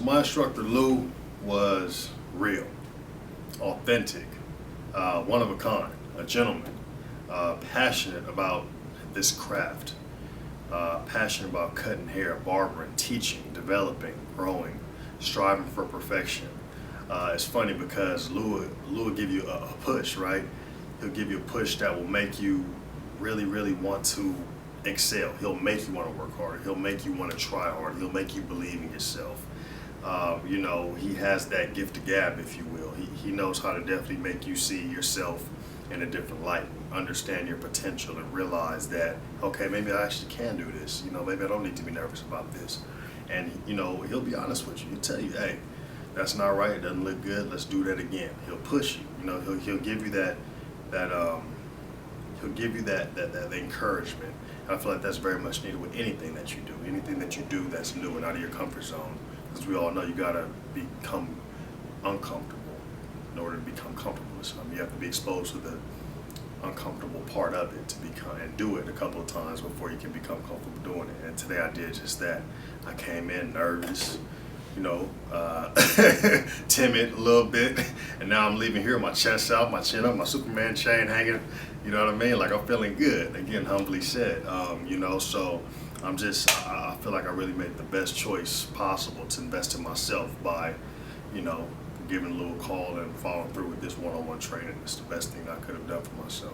my instructor Lou was real, authentic, one of a kind, a gentleman, passionate about this craft, passionate about cutting hair, barbering, teaching, developing, growing, striving for perfection. It's funny because Lou will give you a push, right? He'll give you a push that will make you really want to excel. He'll make you want to work harder. He'll make you want to try harder. He'll make you believe in yourself. You know, he has that gift of gab, if you will. He knows how to definitely make you see yourself in a different light, understand your potential, and realize that, okay, maybe I actually can do this. You know, maybe I don't need to be nervous about this. And, you know, he'll be honest with you. He'll tell you, hey, that's not right. It doesn't look good. Let's do that again. He'll push you. You know, he'll give you that encouragement. I feel like that's very much needed with anything that you do. Anything that you do that's new and out of your comfort zone. Because we all know you gotta become uncomfortable in order to become comfortable with something. You have to be exposed to the uncomfortable part of it to become, and do it a couple of times before you can become comfortable doing it. And today I did just that. I came in nervous, you know, timid a little bit, and now I'm leaving here, my chest out, my chin up, my Superman chain hanging, you know what I mean? Like, I'm feeling good, again, humbly said, you know, so I feel like I really made the best choice possible to invest in myself by, you know, giving Lou a call and following through with this one-on-one training. It's the best thing I could have done for myself.